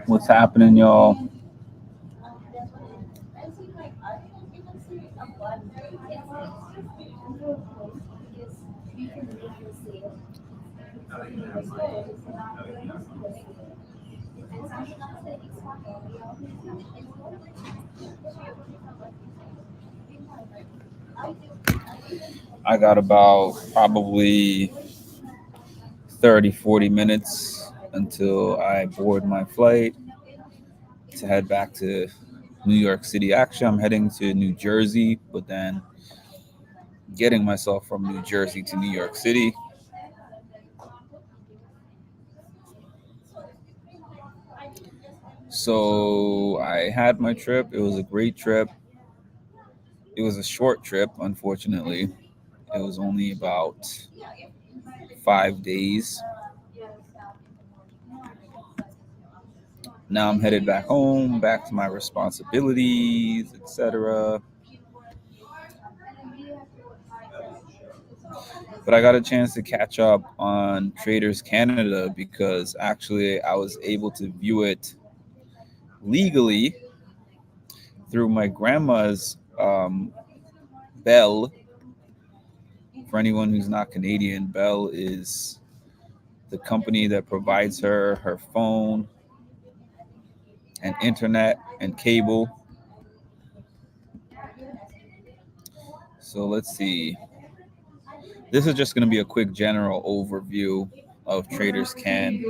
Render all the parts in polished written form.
What's happening, y'all? I got about probably 30, 40 minutes until I board my flight to head back to New York City. Actually, I'm heading to New Jersey, but then getting myself from New Jersey to New York City. So I had my trip. It was a great trip. It was a short trip, unfortunately. It was only about 5 days. Now I'm headed back home, back to my responsibilities, etc. But I got a chance to catch up on Traitors Canada because actually I was able to view it legally through my grandma's Bell. For anyone who's not Canadian, Bell is the company that provides her phone and internet and cable. So let's see. This is just going to be a quick general overview of Traitors Can.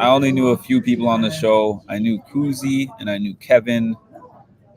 I only knew a few people on the show. I knew Kuzi and I knew Kevin.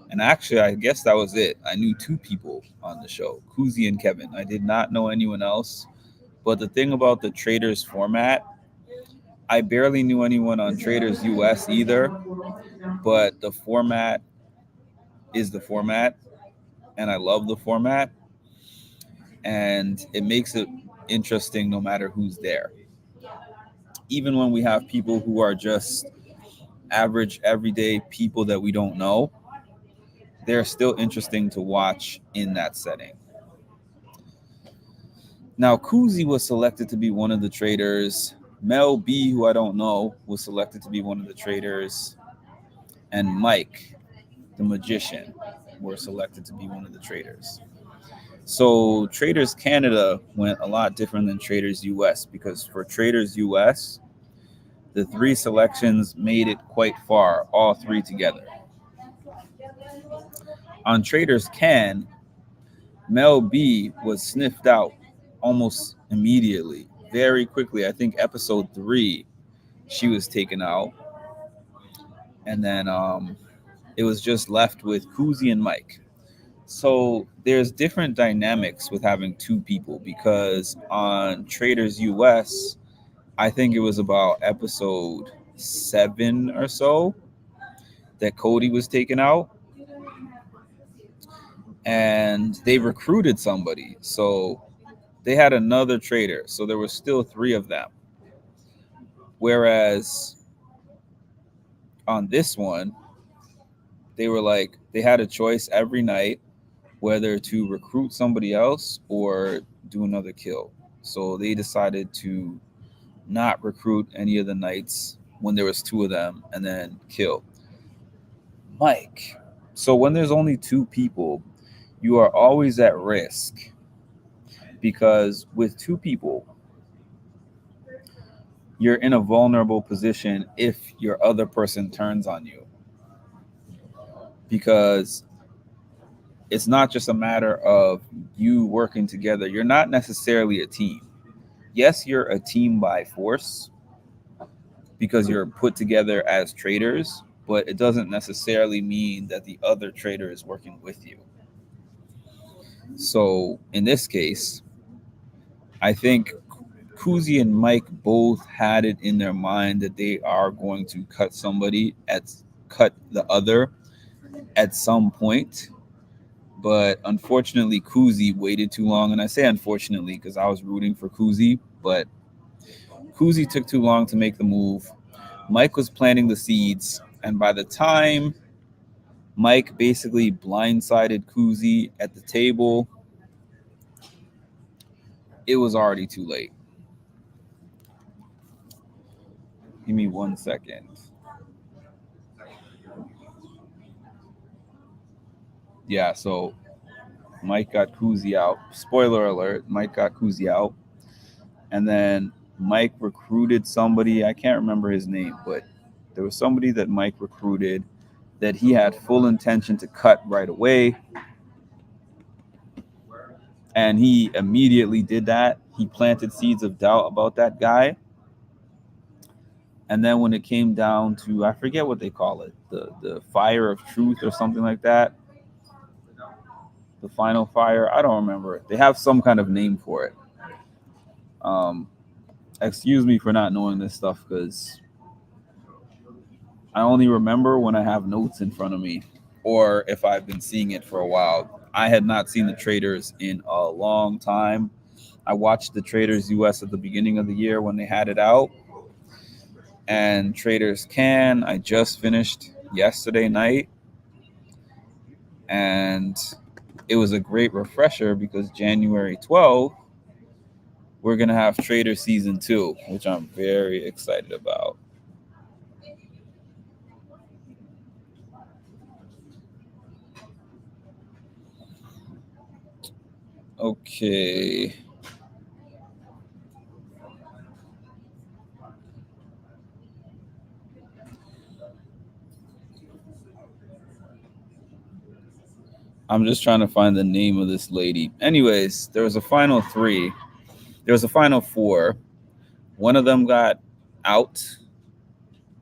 And actually, I guess that was it. I knew two people on the show, Kuzi and Kevin. I did not know anyone else. But the thing about the Traitors format, I barely knew anyone on Traitors US either. But the format is the format. And I love the format. And it makes it interesting no matter who's there. Even when we have people who are just average, everyday people that we don't know, they're still interesting to watch in that setting. Now, Kuzi was selected to be one of the Traitors. Mel B, who I don't know, was selected to be one of the Traitors. And Mike, the magician, were selected to be one of the Traitors. So Traitors Canada went a lot different than Traitors US because for Traitors US, the three selections made it quite far, all three together. On Traitors Can, Mel B was sniffed out almost immediately, very quickly. I think episode 3, she was taken out. And then it was just left with Kuzi and Mike. So there's different dynamics with having two people because on Traitors US, I think it was about episode 7 or so that Cody was taken out. And they recruited somebody. So they had another traitor. So there were still 3 of them. Whereas on this one, they were like, they had a choice every night whether to recruit somebody else or do another kill. So they decided to not recruit any of the knights when there was 2 of them and then kill Mike. So when there's only 2 people, you are always at risk because with 2 people, you're in a vulnerable position if your other person turns on you. Because it's not just a matter of you working together. You're not necessarily a team. Yes, you're a team by force because you're put together as traitors, but it doesn't necessarily mean that the other traitor is working with you. So in this case, I think Kuzi and Mike both had it in their mind that they are going to cut the other at some point. But unfortunately, Kuzi waited too long. And I say unfortunately because I was rooting for Kuzi, but Kuzi took too long to make the move. Mike was planting the seeds. And by the time Mike basically blindsided Kuzi at the table. It was already too late. Give me 1 second. Yeah, so Mike got Kuzi out. Spoiler alert, Mike got Kuzi out. And then Mike recruited somebody. I can't remember his name, but there was somebody that Mike recruited that he had full intention to cut right away. And he immediately did that. He planted seeds of doubt about that guy. And then when it came down to, I forget what they call it, the fire of truth or something like that, the final fire, I don't remember. They have some kind of name for it. Um, excuse me for not knowing this stuff because I only remember when I have notes in front of me or if I've been seeing it for a while. I had not seen the Traitors in a long time. I watched the Traitors US at the beginning of the year when they had it out. And Traitors Can, I just finished yesterday night. And it was a great refresher because January 12th, we're going to have Trader Season 2, which I'm very excited about. Okay. I'm just trying to find the name of this lady. Anyways, there was a final three. There was a final four. One of them got out.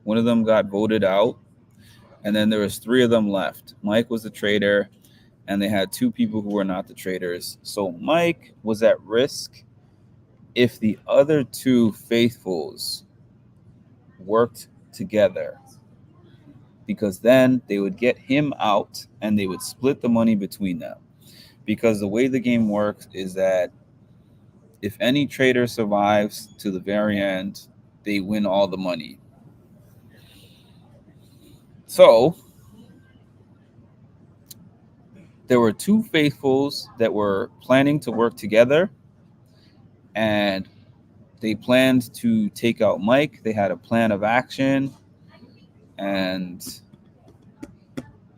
One of them got voted out. And then there was three of them left. Mike was the traitor, and they had two people who were not the traitors. So Mike was at risk if the other two faithfuls worked together, because then they would get him out and they would split the money between them. Because the way the game works is that if any traitor survives to the very end, they win all the money. So there were two faithfuls that were planning to work together, and they planned to take out Mike. They had a plan of action, and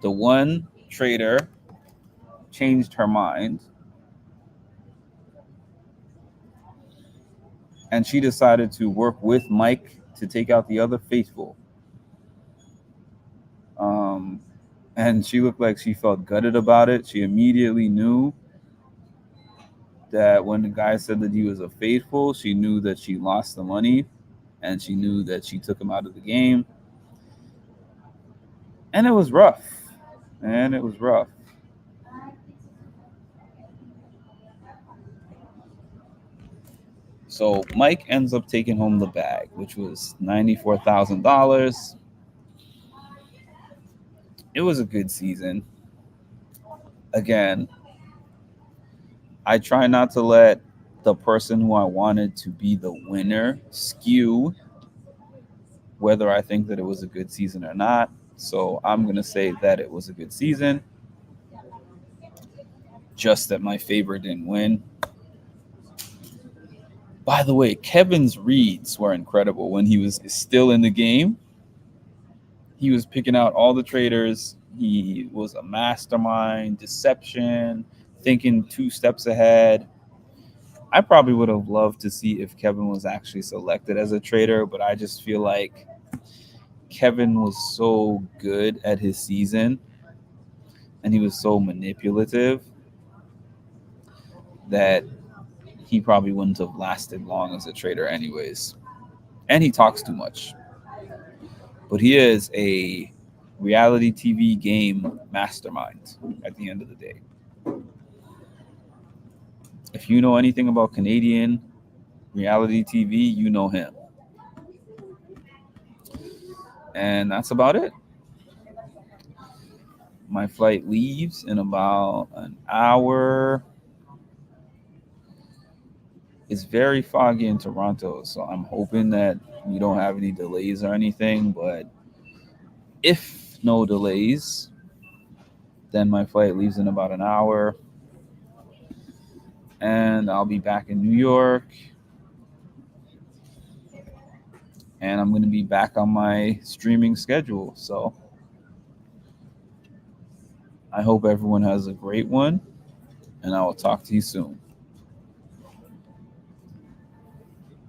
the one traitor changed her mind, and she decided to work with Mike to take out the other faithful. And she looked like she felt gutted about it. She immediately knew that when the guy said that he was a faithful, she knew that she lost the money, and she knew that she took him out of the game. And it was rough. And it was rough. So Mike ends up taking home the bag, which was $94,000. It was a good season. Again, I try not to let the person who I wanted to be the winner skew whether I think that it was a good season or not. So I'm going to say that it was a good season, just that my favorite didn't win. By the way, Kevin's reads were incredible when he was still in the game. He was picking out all the traders. He was a mastermind, deception, thinking 2 steps ahead. I probably would have loved to see if Kevin was actually selected as a trader, but I just feel like Kevin was so good at his season and he was so manipulative that he probably wouldn't have lasted long as a trader anyways. And he talks too much. But he is a reality TV game mastermind at the end of the day. If you know anything about Canadian reality TV, you know him. And that's about it. My flight leaves in about an hour. It's very foggy in Toronto, so I'm hoping that we don't have any delays or anything. But if no delays, then my flight leaves in about an hour. And I'll be back in New York. And I'm going to be back on my streaming schedule. So I hope everyone has a great one. And I will talk to you soon.